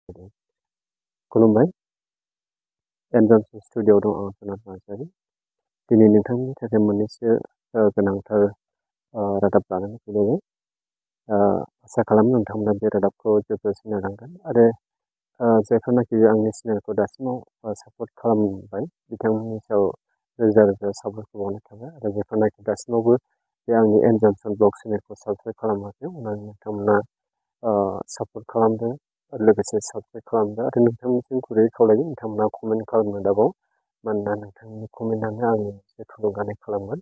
खुलुमबाय एनजनसन स्टुडिअ'आव दं आं सनात नार्जारि दिनै नोंथांनि थाखाय मोननैसो गोनांथार रादाब लानानै फैबाय आसा खालामो नोंथांमोना बे रादाबखौ जोबोद सिनायनांगोन आरो जायफोरनाखि आंनि चेनेलखौ दासिमाव सापर्ट खालामबाय बिथांमोननि सायाव रोजा रोजा साबायखर बावनाय थाबाय आरो जायफोरनाखि दासिमावबो बे आंनि एनजनसन ब्लग चेनेलखौ साबस्क्राइब खालामाखै अननानै नोंथांमोना सापर्ट खालामदो लोगोसे साबस्क्राइब खालामदो आरो नोंथांनिसिम गुरै खावलायो नोंथांमोना कमेन्ट खालामनो दाबाव मानोना नोंथांनि कमेन्टआनो आंनि मोनसे थुलुंगानाय खालामगोन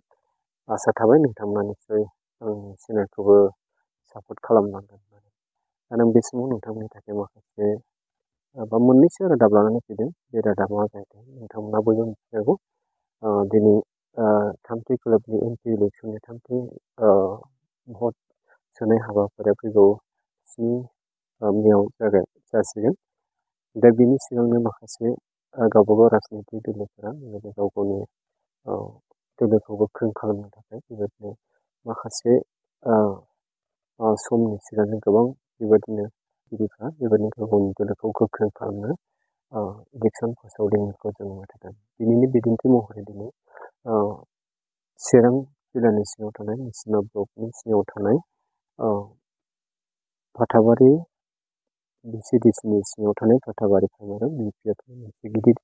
आसा थाबाय नोंथांमोना निस्सय आंनि चेनेलखौबो सापर्ट खालामनांगोन आरो बे समाव नोंथांमोननि थाखाय माखासे बा मोननैसो रादाब लानानै फैदों बे रादाबा जाहैदों नोंथांमोना बयबो मिथिखागौ दिनै थामथि क्लाबनि एमपि इलेक्सननि थामथि भट सोनाय हाबाफारिया फैगौ 7 मेआव जासिगोन दा बिनि सिगांनो माखासे गावबागाव राजनितिक दोलोफोरा बेबायदि गाव गावनि दोलोखौ गोख्रों खालामनो थाखाय बेबायदिनो माखासे समनि सिगांनो गोबां बेबायदिनो गिरिफ्रा बेबायदिनो गाव गावनि दोलोखौ गोख्रों खालामनो इलेक्सन फोसावदिंखौ जों नुबाय थादों दिनैनि बिदिन्थि महरै दिनै चिरां जिल्लानि सिङाव थानाय मिसिमा ब्लकनि सिङाव थानाय फाथाबारि बिसिडिसिनि सिङाव थानाय फाथाबारि फार्माराव बिपिएफ मोनसे गिदिर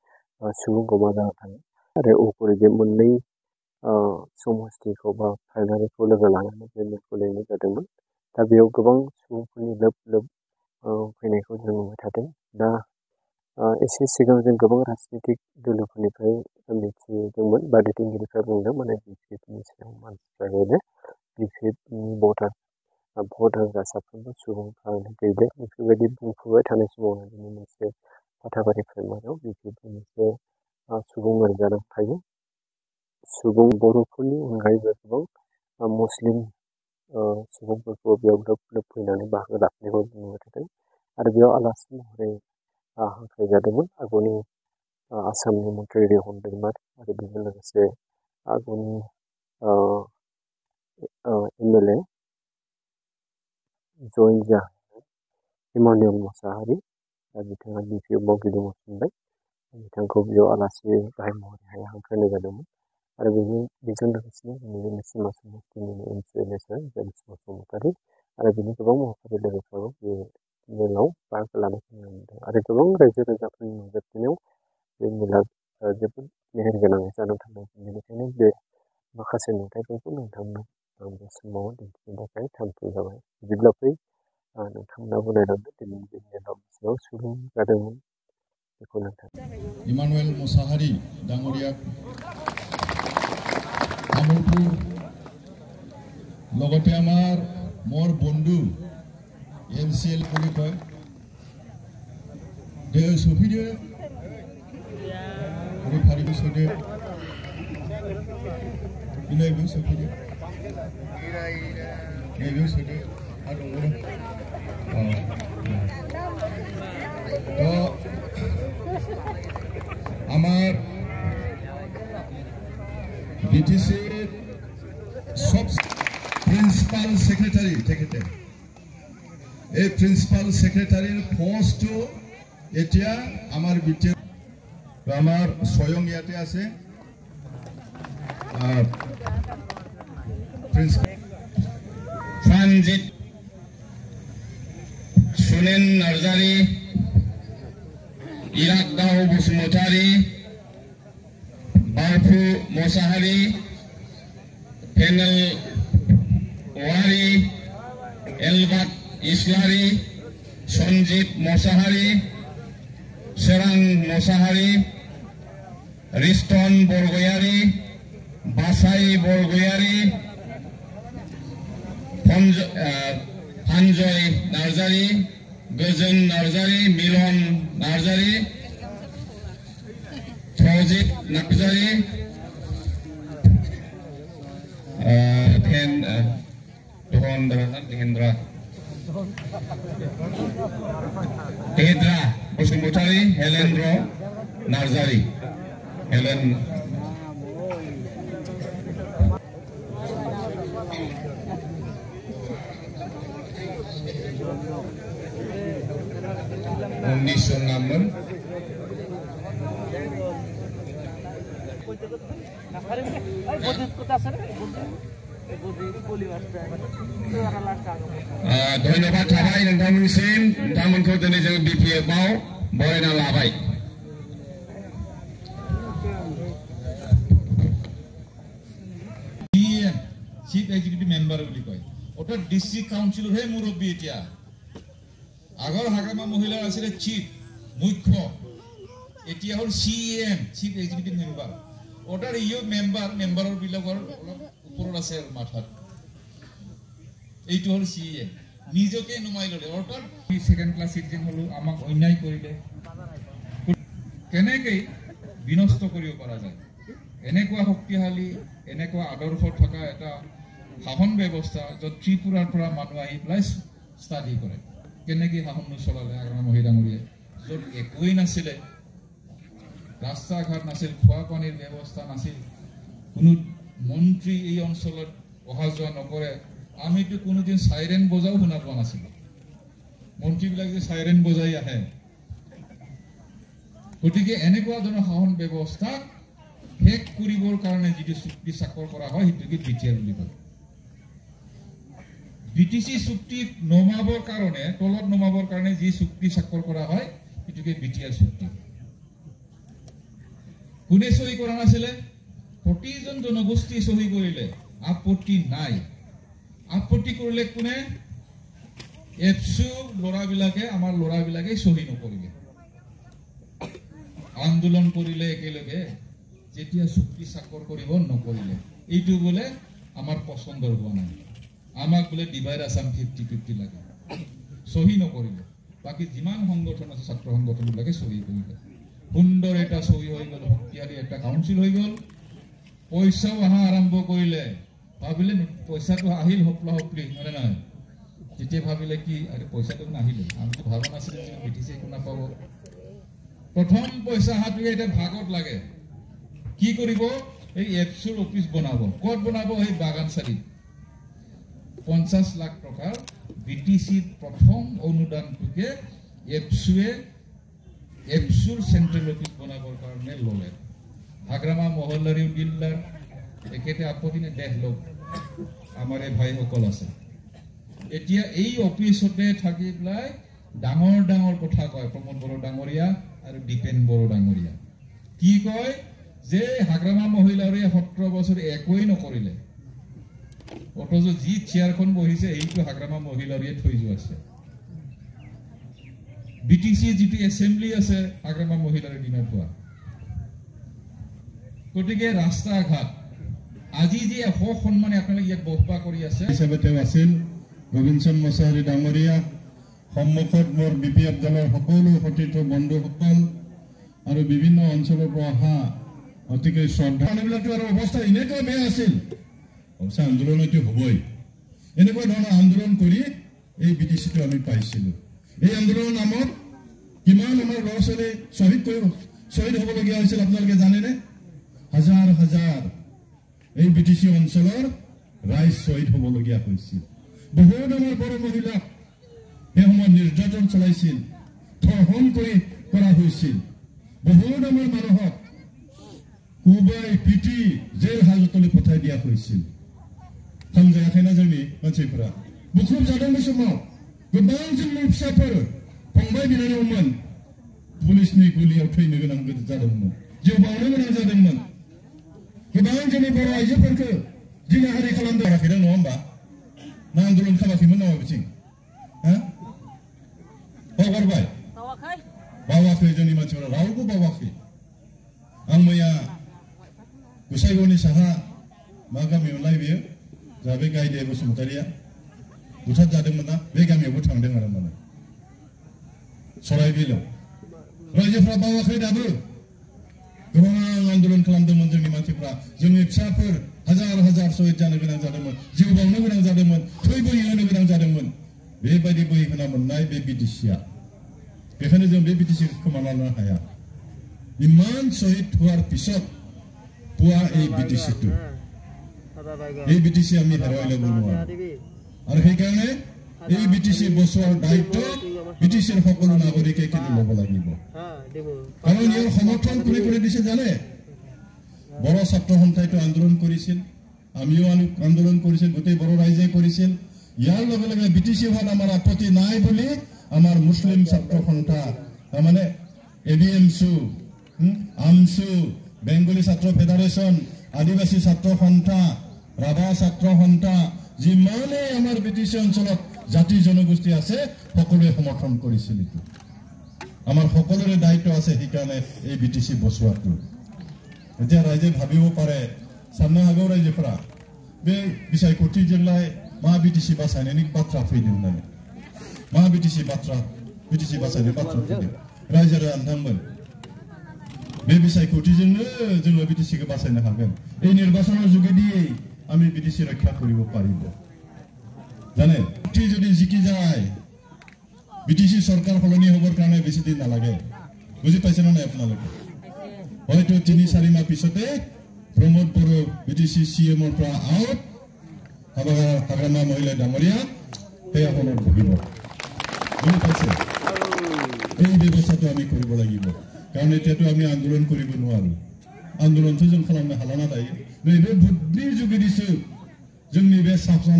सुबुं गमा जाना थाङो आरो अगुरि बे मोननै समस्थिखौ बा प्राइमारिखौ लोगो लानानै बे मेलखौ लिंनाय जादोंमोन दा बेयाव गोबां सुबुंफोरनि लोब लोब फैनायखौ जों नुबाय थादों दा एसे सिगां जों गोबां राजनितिक दोलोफोरनिफ्राय मिथिदोंमोन बा दैदेनगिरिफ्रा बुंदों माने बिपिएफनि सायाव मानसिफ्रा बेनो बिपिएफनि भट होग्रा साफ्रोमबो सुबुंफ्रानो गैले बेफोरबायदि बुंफुबाय थानाय समावनो दिनै मोनसे फाथाबारि प्राइमारियाव बिपिएफनि मोनसे सुबुं मोनजानाय थायो सुबुं बर'फोरनि अनगायैबो गोबां मुस्लिम सुबुंफोरखौ बेयाव लोब लोब फैनानै बाहागो लाफैनायखौ नुबाय थादों आरो बेयाव आलासि महरै हांख्रायजादोंमोन आगुनि आसामनि मन्त्रि रेहन दैमारि आरो बेजों लोगोसे आगुनि एमएलए जयेन जानाय इमानुएल मोसाहारि दा बिथाङा बिपिएफ मावगिरि मोनबाय बिथांखौ बेयाव आलासि गाहाय महरै हांख्रायनाय जादोंमोन आरो बेजों लोगोसेनो जोंनि मिसिमा समस्थिनि एमसिएलए जेम्स बसुमतारी आरो बिनि गोबां मावफारि लोगोफ्राबो बे मेलाव बाहागो लानायखौ नुनो मोनदों आरो गोबां रायजो राजाफोरनि नुजाथिनायाव बे मेला जोबोद मेहेरगोनाङै जानानै थांदों बेनिखायनो बे माखासे नुथायफोरखौ नोंथांनो आं बे समाव दिन्थिनो थाखाय थांखि जाबाय बिदिब्ला फै नोंथांमोना बुंनायलांदों दिनै बे मेलाव बेसेबां सुबुं जादोंमोन बेखौ नोंथां इमानुएल मोसाहारि डांगरिया तामुलपुर লগতে আমার মোর বন্ধু এমসিএল বুলি কয় দে সফিদে ওই ফারিবি সদে ইনাইবো সফিদে ইনাইবো সদে আর দङ তো আমার বিটিসি সব প্রিন্সিপাল সেক্রেটারি তেখেতে এই প্রিন্সিপাল সেক্রেটারির পোস্ট এতিয়া আমার বিটি আমার স্বয়ং ইয়াতে আছে প্রিন্সিপাল সঞ্জিত সুনেন নার্জারি ইরাকদাও বসুমতারি বারফু মোসাহারি পেনেল ওয়ারি এলবাত ইসলারি সঞ্জিত মোসাহারি সেরাং মোসাহারি রিস্টন বরগয়ারি বাসাই বরগয়ারি ফানজয় নার্জারি গজন নার্জারি মিলন Narzary ফৌজিত Narzary Tehedra Bosumutari Helendro Narzari Helen 19 নম্বর ধন্যবাদ थाबाय नोंथांमोननिसिम नोंथांमोनखौ दिनै जों BPF आव बरायना लाबाय চিফ এক্সিকিউটিভ মেম্বার বুলি কয় ওটা ডিস্ট্রিক্ট কাউন্সিলৰ হে মুৰব্বী এতিয়া আগৰ হাগ্ৰামা মহিলাৰ আছিল চিফ মুখ্য এতিয়া হ'ল CEM চিফ এক্সিকিউটিভ মেম্বাৰ ওটাৰ ইউ মেম্বাৰৰ বিলাকৰ অলপ ওপৰত আছে মাথাত এইটো হ'ল CEM নিজকে নুমাই ললে ওটাৰ সেকেন্ড ক্লাস সিটিজেন হলো আমাক অন্যায় কৰিলে কেনেকৈ বিনষ্ট কৰিব পৰা যায় এনেকুৱা শক্তিশালী এনেকুৱা আদৰ্শ থকা এটা শাসন ব্যৱস্থা যত ত্ৰিপুৰাৰ পৰা মানুহ আহি প্লাস ষ্টাডি কৰে কেনেকৈ শাসন চলালে আগৰ মহিলাঙৰীয়ে যত একোই নাছিলে ৰাস্তা ঘাট নাছিল খোৱা পানীৰ ব্যৱস্থা নাছিল কোনো মন্ত্ৰী এই অঞ্চলত অহা যোৱা নকৰে আমিতো কোনোদিন সাইৰেন বজাও শুনা পোৱা নাছিল মন্ত্ৰীবিলাক যে সাইৰেন বজাই আহে গতিকে এনেকুৱা ধৰণৰ শাসন ব্যৱস্থা শেষ কৰিবৰ কাৰণে যিটো চুক্তি স্বাক্ষৰ কৰা হয় সেইটোকে BTR বুলি কয় BTC চুক্তি নমাবৰ কাৰণে তলত নমাবৰ কাৰণে যি চুক্তি স্বাক্ষৰ কৰা হয় সেইটোকে BTR চুক্তি কোনে সহি কৰা নাছিলে প্ৰতিজন জনগোষ্ঠী সহি কৰিলে আপত্তি নাই আপত্তি কৰিলে কোনে এফসু লৰাবিলাকে আমাৰ লৰাবিলাকে সহি নকৰিলে আন্দোলন কৰিলে একেলগে যেতিয়া চুক্তি স্বাক্ষৰ কৰিব নকৰিলে এইটো বলে আমাৰ পছন্দৰ হোৱা নাই আমাক বলে ডিভাইড আসাম 50-50 লাগে সহি নকৰিলে বাকি যিমান সংগঠন আছে ছাত্ৰ সংগঠনবিলাকে সহি কৰিলে সুন্দৰ এটা সহি হৈ গল শক্তিশালী এটা কাউন্সিল হৈ গল পইচাও আহা আৰম্ভ কৰিলে ভাবিলে পইচাটো আহিল হপলা হপলি মানে নহয় তেতিয়া ভাবিলে কি আৰে পইচাটো নাহিলে আমি ভাবা নাছিল যে BTC একো নাপাব প্ৰথম পইচা হাতটো এটা ভাগত লাগে কি কৰিব এই এফসুৰ অফিস বনাব ক'ত বনাব এই বাগানচাৰী 50 লাখ টকা BTC প্ৰথম অনুদানটোকে এফসুৰ সেন্ট্ৰেল অফিস বনাবৰ কাৰণে ললে হাগ্ৰামা মহল্লাৰী ডিলাৰ একেতে আপত্তি দেখ লোক আমাৰ এই ভাইসকল আছে এতিয়া এই অফিসতে থাকি প্লাই ডাঙৰ ডাঙৰ কথা কয় প্ৰমোদ বড়ো ডাঙৰীয়া আৰু দীপেন বড়ো ডাঙৰীয়া কি কয় যে হাগ্ৰামা মহিলাৰে 17 বছৰ একোই নকৰিলে অথচ যি চেয়াৰখন বহিছে এইটো হাগ্ৰামা মহিলাৰে থৈ যোৱা আছে BTC যিটো এসেম্বলি আছে হাগ্ৰামা মহিলাৰে দিনত হোৱা গতিকে ৰাস্তা ঘাট আজি যে সন্মানে আপোনালোকে ইয়াত বহবা কৰি আছে হিচাপে তেওঁ আছিল গোবিন্দচন্দ্ৰ মছাহাৰী ডাঙৰীয়া সম্মুখত মোৰ BPF দলৰ সকলো সতীৰ্থ বন্ধুসকল আৰু বিভিন্ন অঞ্চলৰ পৰা অহা অতিকৈ শ্ৰদ্ধা মানুহবিলাকৰ আৰু অৱস্থা এনেকুৱা বেয়া আছিল অৱশ্যে আন্দোলন এইটো হ'বই এনেকুৱা ধৰণৰ আন্দোলন কৰি এই BTCটো আমি পাইছিলোঁ এই আন্দোলনৰ নামত কিমান আমাৰ ল'ৰা ছোৱালী শ্বহীদ হ'বলগীয়া হৈছিল আপোনালোকে জানেনে হাজাৰ হাজাৰ এই BTC অঞ্চলৰ ৰাইজ শ্বহীদ হ'বলগীয়া হৈছিল বহুত আমাৰ বড়ো মহিলা এই সময়ত নিৰ্যাতন চলাইছিল ধৰ্ষণ কৰা হৈছিল বহুত আমাৰ মানুহক কুবাই পিটি জেল হাজতলৈ পঠাই দিয়া হৈছিল খামজায়াখैना जोंनि मानसिफोरा बुख्रुब जादों बे समाव गोबां जोंनि फिसाफोर फंबाय बिनानावमोन पुलिसनि गुलियाव थैनो गोनां जादोंमोन जिउ बावनो गोनां जादोंमोन गोबां जोंनि बर' आइजोफोरखौ जिनाहारि खालामदों नङा होमबा ना आन्दोलन खालामाखैमोन नामा बिथिं हा बावगारबाय बावाखै जोंनि मानसिफोरा रावबो बावाखै आं मैया गुसाइगावनि साहा मा गामियावलाय बेयो जा बे गायदे बसुमतारिया बुथार जादोंमोन ना बे गामियावबो थांदों आरो माने सराइबिलाव रायजोफ्रा बावाखै दाबो गोबां आन्दोलन खालामदोंमोन जोंनि मानसिफ्रा जोंनि फिसाफोर हाजार हाजार शहीद जानो गोनां जादोंमोन जिउ बावनो गोनां जादोंमोन थै बोहैहोनो गोनां जादोंमन बेबायदि बोहैहोना मोननाय बे BTCआ बेखायनो जों बे BTCखौ खोमाना लानो हाया इमान शहीद होৱাৰ পিছত পোৱা এই BTCটো এই BTC আমি হেৰুৱাই ল'ব নোৱাৰো আৰু সেইকাৰণে এই বিটিসি বছৰৰ দায়িত্ব বিটিসিৰ সকলো নাগৰিকে কিন্তু ল'ব লাগিব কাৰণ ইয়াৰ সমৰ্থন কোনে দিছে জানে বড়ো ছাত্ৰ সন্থাইটো আন্দোলন কৰিছিল আমিও আন্দোলন কৰিছিল গোটেই বড়ো ৰাইজে কৰিছিল ইয়াৰ লগে লগে বিটিসি হোৱাত আমাৰ আপত্তি নাই বুলি আমাৰ মুছলিম ছাত্ৰ সন্থা মানে এবিএমসু আমসু বেংগলী ছাত্ৰ ফেডাৰেশ্যন আদিবাসী ছাত্ৰ সন্থা ৰাভা ছাত্ৰ সন্থা যিমানে আমাৰ বিটিসি অঞ্চলত জাতি জনগোষ্ঠী আছে সকলোৱে সমৰ্থন কৰিছিল আমাৰ সকলোৰে দায়িত্ব আছে সেইকাৰণে এই বিটিসি বচোৱাটো এতিয়া ৰাইজে ভাবিব পাৰে সামনে আগৰ ৰাইজে পৰা বে বিসাইকোটি জিল্লাই মা বিটিসি বাছাইনি বাত্ৰা ফैदों होननानै মা বিটিসি বাছাইনি বাত্ৰা फैदों रायजोआ आन्दांमोन बे बिसायख'थिजोंनो जोङो बिटिसिखौ बासायनो हागोन এই নিৰ্বাচনৰ যোগেদি আমি বিটিসি ৰক্ষা কৰিব পাৰিব জানে টি যদি জিকি যায় বিটিসি সৰকাৰ সলনি হবৰ কাৰণে বেছি দিন নালাগে বুজি পাইছে না আপোনালোকে হয়তো 3-4 মাহ পিছতে প্ৰমোদ বড়ো বিটিসি সিএমৰ পৰা আউট হাগ্ৰামা মহিলা ডাঙৰীয়া সেয়া পুনৰ বহিব বুজি পাইছে এই ব্যৱস্থাটো আমি কৰিব লাগিব কাৰণ এতিয়াতো আমি আন্দোলন কৰিব নোৱাৰো আন্দোলনটো जों খালামनो हाला नाथाय नैबे बुद्धि जुगिदिसो जोंनि बे सासन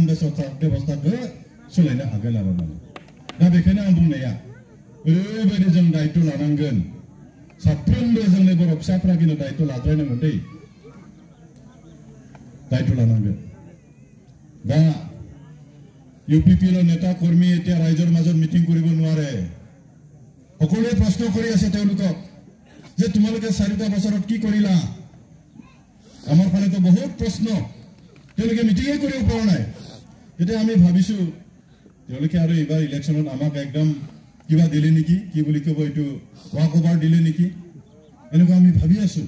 बेबस्थाखौ सोलायनो हागोन आरो माने दा बेखायनो आं बुंनाया ओरैबायदि जों दायित्व लानांगोन साफ्रोमबो जोंनि बर' फिसाफ्रा किन्तु दायित्व लाद्रायनांगोन दै दायित्व लानांगोन दा ইউপিপিৰ নেতা কৰ্মী এতিয়া ৰাইজৰ মাজত মিটিং কৰিব নোৱাৰে সকলোৱে প্ৰশ্ন কৰি আছে তেওঁলোকক যে তোমালোকে 4টা বছৰত কি কৰিলা আমাৰ ফালেতো বহুত প্ৰশ্ন তেওঁলোকে মিটিংয়ে কৰিব পৰা নাই এতিয়া আমি ভাবিছো তেওঁলোকে আৰু এবাৰ ইলেকশ্যনত আমাক একদম কিবা দিলে নেকি কি বুলি কব এইটো ৱাক ওভাৰ দিলে নেকি এনেকুৱা আমি ভাবি আছো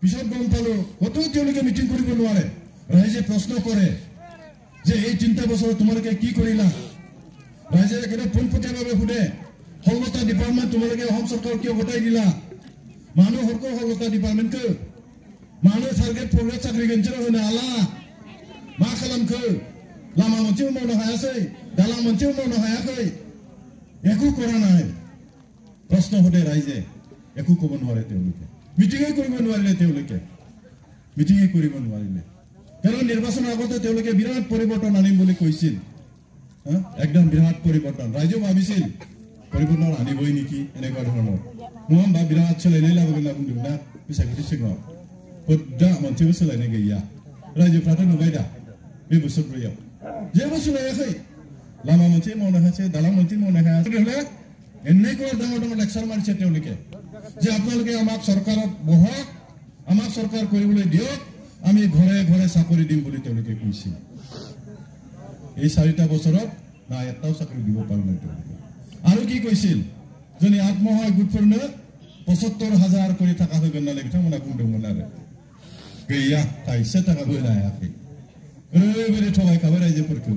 পিছত গম পালো কত তেওঁলোকে মিটিং কৰিব নোৱাৰে ৰাইজে প্ৰশ্ন কৰে যে এই 3টা বছৰত তোমালোকে কি কৰিলা ৰাইজে কেনে পোনপটীয়াভাৱে সুধে 16টা ডিপাৰ্টমেণ্ট তোমালোকে অসম চৰকাৰ কিয় গটাই দিলা মানুহ হৰকো 16টা ডিপাৰ্টমেণ্টखौ মানুহ টাৰ্গেট প্ৰগ্ৰেছ চাকৰি গঞ্জৰ होनो हाला मा खालामखो लामा मोनसेबो मावनो हायासै दालां मोनसेबो मावनो हायाखै एकु কৰা নাই प्रश्न होदे राइजे एकु কব নোৱাৰে তেওঁলোকে মিটিংয়ে কৰিব নোৱাৰিলে তেওঁলোকে মিটিংয়ে কৰিব নোৱাৰিলে কাৰণ নিৰ্বাচনৰ আগতে তেওঁলোকে বিৰাট পৰিৱৰ্তন আনিম বুলি কৈছিল একদম বিৰাট পৰিৱৰ্তন ৰাইজে ভাবিছিল পৰিৱৰ্তন আনিবই নেকি এনেকুৱা ধৰণৰ নহম বা বিৰাট চলাইনাय लाबोगोन ना बुंदों ना बिसायख'थि सिगाङाव बड्डा मोनसेबो सोलायनाय गैया रायजोफ्राथ' नुबाय दा बे बोसोरब्रैयाव जेबो सोलायाखै लामा मोनसे मावनो हायासै दालां मोनसे मावनो हायासै এনেকুৱা ডাঙৰ লেকচাৰ মাৰিছে তেওঁলোকে যে আপোনালোকে আমাক চৰকাৰত বহাক আমাক চৰকাৰ কৰিবলৈ দিয়ক আমি ঘৰে ঘৰে চাকৰি দিম বুলি তেওঁলোকে কৈছিল এই 4টা বছৰত না এটাও চাকৰি দিব পৰা নাই তেওঁলোকে আৰু কি কৈছিল যদি আত্মসহায়ক গোটफोरनो 75,000 কৰি টাকা होगोन नालाय बिथांमोना बुंदोंमोन आरो गैया थाइसे थाखाबो होनो हायाखै ओरैबायदि थगायखाबाय रायजोफोरखौ